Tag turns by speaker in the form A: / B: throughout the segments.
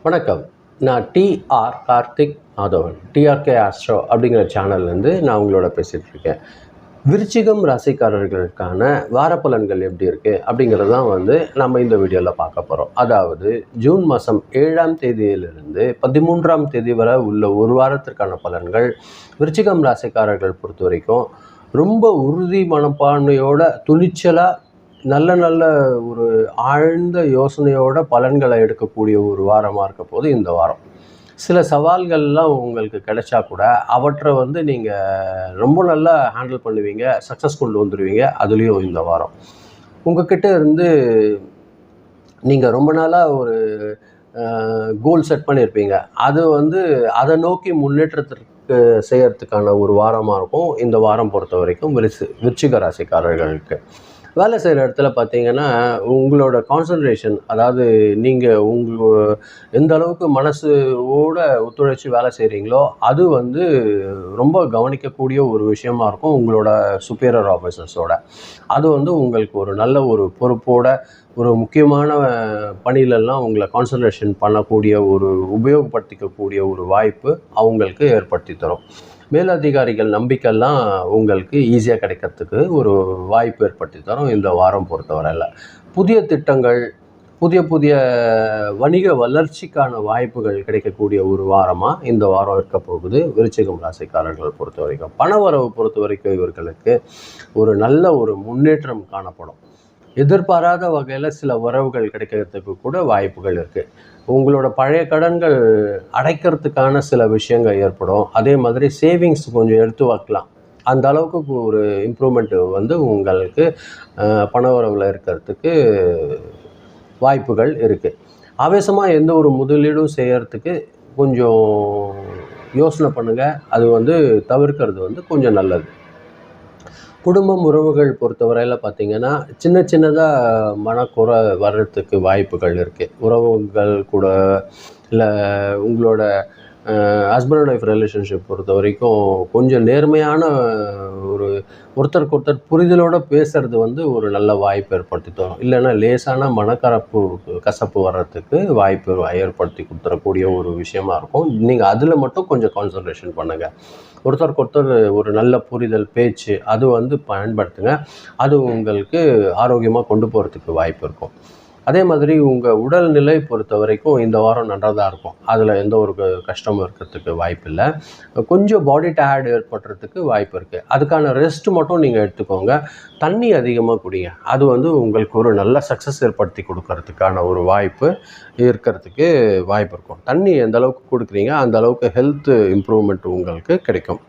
A: வணக்கம். நான் TR Karthik Madhavan. TRK Astro அப்படிங்கிற சேனல்லேருந்து நான் உங்களோட பேசிகிட்டு இருக்கேன். விருச்சிகம் ராசிக்காரர்களுக்கான வாரப்பலன்கள் எப்படி இருக்குது அப்படிங்கிறது தான் நம்ம இந்த வீடியோவில் பார்க்க போகிறோம். அதாவது ஜூன் மாதம் 7ஆம் தேதியிலிருந்து 13ஆம் தேதி வரை உள்ள ஒரு வாரத்திற்கான பலன்கள் விருச்சிகம் ராசிக்காரர்கள் பொறுத்த வரைக்கும் ரொம்ப உறுதி மனப்பான்மையோட துணிச்சலாக நல்ல ஒரு ஆழ்ந்த யோசனையோட பலன்களை எடுக்கக்கூடிய ஒரு வாரமாக இருக்க போது இந்த வாரம். சில சவால்கள்லாம் உங்களுக்கு கிடைச்சா கூட அவற்றை நீங்கள் ரொம்ப நல்லா ஹேண்டில் பண்ணுவீங்க, சக்ஸஸ் கொண்டு வந்துடுவீங்க. அதுலேயும் இந்த வாரம் உங்ககிட்ட இருந்து நீங்கள் ரொம்ப நாளாக ஒரு கோல் செட் பண்ணியிருப்பீங்க. அது அதை நோக்கி முன்னேற்றத்திற்கு செய்யறதுக்கான ஒரு வாரமாக இருக்கும் இந்த வாரம் பொறுத்த வரைக்கும் விருச்சிக ராசிக்காரர்களுக்கு. வேலை செய்கிற இடத்துல பார்த்தீங்கன்னா உங்களோட கான்சன்ட்ரேஷன், அதாவது நீங்கள் எந்த அளவுக்கு மனசோட ஒத்துழைச்சி வேலை செய்கிறீங்களோ அது ரொம்ப கவனிக்கக்கூடிய ஒரு விஷயமா இருக்கும் உங்களோட சுப்பீரியர் ஆஃபீஸர்ஸோட. அது உங்களுக்கு ஒரு நல்ல ஒரு பொறுப்போட ஒரு முக்கியமான பணியிலெல்லாம் உங்களை கான்சன்ட்ரேஷன் பண்ணக்கூடிய ஒரு உபயோகப்படுத்திக்கக்கூடிய ஒரு வாய்ப்பு அவங்களுக்கு ஏற்படுத்தி தரும். மேலதிகாரிகள் நம்பிக்கைலாம் உங்களுக்கு ஈஸியாக கிடைக்கிறதுக்கு ஒரு வாய்ப்பு ஏற்படுத்தி தரும் இந்த வாரம் பொறுத்தவரையில். புதிய திட்டங்கள், புதிய வணிக வளர்ச்சிக்கான வாய்ப்புகள் கிடைக்கக்கூடிய ஒரு வாரமாக இந்த வாரம் இருக்க போகுது விருச்சிகம் ராசிக்காரர்கள் பொறுத்த வரைக்கும். பணவரவு பொறுத்த வரைக்கும் இவர்களுக்கு ஒரு நல்ல ஒரு முன்னேற்றம் காணப்படும். எதிர்பாராத வகையில் சில வரவுகள் கிடைக்கிறதுக்கு கூட வாய்ப்புகள் இருக்குது. உங்களோட பழைய கடன்கள் அடைக்கிறதுக்கான சில விஷயங்கள் ஏற்படும். அதே மாதிரி சேவிங்ஸ் கொஞ்சம் எடுத்து வைக்கலாம். அந்த அளவுக்கு ஒரு இம்ப்ரூவ்மெண்ட் உங்களுக்கு பணவரவில் இருக்கிறதுக்கு வாய்ப்புகள் இருக்குது. ஆவேசமாக எந்த ஒரு முதலீடும் செய்கிறதுக்கு கொஞ்சம் யோசனை பண்ணுங்கள். அது தவிர்க்கிறது கொஞ்சம் நல்லது. குடும்பம் உறவுகள் பொறுத்தவரையில் பார்த்திங்கன்னா சின்னதாக மனக்குறை வர்றதுக்கு வாய்ப்புகள் இருக்குது. உறவுகள் கூட இல்லை உங்களோட ஹஸ்பண்ட் அண்ட் ஒய்ஃப் ரிலேஷன்ஷிப் பொறுத்த வரைக்கும் கொஞ்சம் நேர்மையான ஒருத்தருக்கு ஒருத்தர் புரிதலோடு பேசுகிறது ஒரு நல்ல வாய்ப்பு ஏற்படுத்தி தரும். இல்லைன்னா லேசான கசப்பு வர்றதுக்கு வாய்ப்பு ஏற்படுத்தி கொடுத்துடக்கூடிய ஒரு விஷயமா இருக்கும். நீங்கள் அதில் மட்டும் கொஞ்சம் கான்சன்ட்ரேஷன் பண்ணுங்கள். ஒருத்தருக்கு ஒருத்தர் ஒரு நல்ல புரிதல் பேச்சு அது பயன்படுத்துங்க. அது உங்களுக்கு ஆரோக்கியமாக கொண்டு போகிறதுக்கு வாய்ப்பு இருக்கும். அதே மாதிரி உங்கள் உடல்நிலை பொறுத்த வரைக்கும் இந்த வாரம் நன்றாக இருக்கும். அதில் எந்த ஒரு கஷ்டமும் இருக்கிறதுக்கு வாய்ப்பு இல்லை. கொஞ்சம் பாடி டயர்டு ஏற்படுறதுக்கு வாய்ப்பு இருக்குது. அதுக்கான ரெஸ்ட் மட்டும் நீங்கள் எடுத்துக்கோங்க. தண்ணி அதிகமாக குடிங்க. அது உங்களுக்கு ஒரு நல்ல சக்ஸஸ் ஏற்படுத்தி கொடுக்கறதுக்கான ஒரு வாய்ப்பு இருக்கிறதுக்கு வாய்ப்பு இருக்கும். தண்ணி எந்த அளவுக்கு கொடுக்குறீங்க அந்த அளவுக்கு ஹெல்த் இம்ப்ரூவ்மெண்ட் உங்களுக்கு கிடைக்கும்.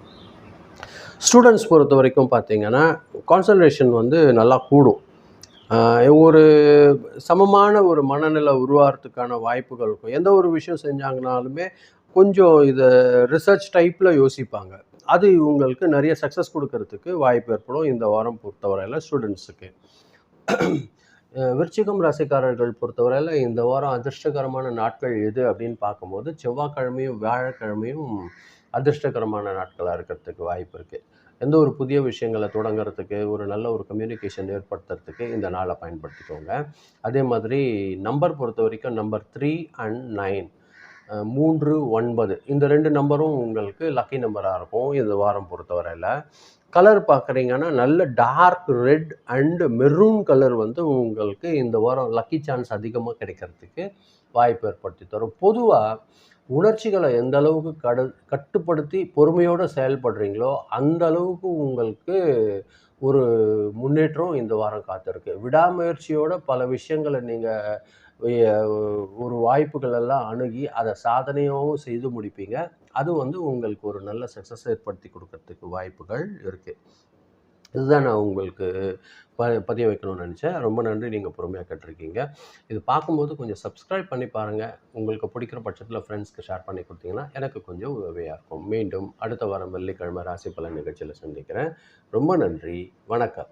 A: ஸ்டூடெண்ட்ஸ் பொறுத்த வரைக்கும் பார்த்திங்கன்னா கான்சன்ட்ரேஷன் நல்லா கூடும். ஒரு சமமான ஒரு மனநிலை உருவாகிறதுக்கான வாய்ப்புகள் இருக்கும். எந்த ஒரு விஷயம் செஞ்சாங்கனாலுமே கொஞ்சம் இதை ரிசர்ச் டைப்பில் யோசிப்பாங்க. அது உங்களுக்கு நிறைய சக்ஸஸ் கொடுக்கறதுக்கு வாய்ப்பு ஏற்படும் இந்த வாரம் பொறுத்தவரையில் ஸ்டூடெண்ட்ஸுக்கு. விருச்சிகம் ராசிக்காரர்கள் பொறுத்தவரையில் இந்த வாரம் அதிர்ஷ்டகரமான நாட்கள் எது அப்படின்னு பார்க்கும்போது செவ்வாய்க்கிழமையும் வியாழக்கிழமையும் அதிர்ஷ்டகரமான நாட்களாக இருக்கிறதுக்கு வாய்ப்பு இருக்குது. எந்த ஒரு புதிய விஷயங்களை தொடங்கிறதுக்கு ஒரு நல்ல ஒரு கம்யூனிகேஷன் ஏற்படுத்துறதுக்கு இந்த நாளை பயன்படுத்திக்கோங்க. அதே மாதிரி நம்பர் பொறுத்த வரைக்கும் நம்பர் 3 and 9, 3, 9 இந்த 2 நம்பரும் உங்களுக்கு லக்கி நம்பராக இருக்கும் இந்த வாரம் பொறுத்தவரையில். கலர் பார்க்குறீங்கன்னா நல்ல dark red and maroon colour உங்களுக்கு இந்த வாரம் லக்கி சான்ஸ் அதிகமாக கிடைக்கிறதுக்கு வாய்ப்பு ஏற்படுத்தி தரும். பொதுவாக உணர்ச்சிகளை எந்த அளவுக்கு கட்டுப்படுத்தி பொறுமையோடு செயல்படுறீங்களோ அந்த அளவுக்கு உங்களுக்கு ஒரு முன்னேற்றம் இந்த வாரம் காத்திருக்கு. விடாமுயற்சியோட பல விஷயங்களை நீங்கள் ஒரு வாய்ப்புகள் எல்லாம் அணுகி அதை சாதனையாகவும் செய்து முடிப்பீங்க. அது உங்களுக்கு ஒரு நல்ல சக்ஸஸ் ஏற்படுத்தி கொடுக்கறதுக்கு வாய்ப்புகள் இருக்குது. இதுதான் நான் உங்களுக்கு பதிய வைக்கணும்னு நினச்சேன். ரொம்ப நன்றி, நீங்கள் பொறுமையாக கேட்டிருக்கீங்க. இது பார்க்கும்போது கொஞ்சம் சப்ஸ்கிரைப் பண்ணி பாருங்கள். உங்களுக்கு பிடிக்கிற பட்சத்தில் ஃப்ரெண்ட்ஸ்க்கு ஷேர் பண்ணி கொடுத்தீங்கன்னா எனக்கு கொஞ்சம் உதவியாக இருக்கும். மீண்டும் அடுத்த வாரம் வெள்ளிக்கிழமை ராசி பலன் நிகழ்ச்சியில் சந்திக்கிறேன். ரொம்ப நன்றி, வணக்கம்.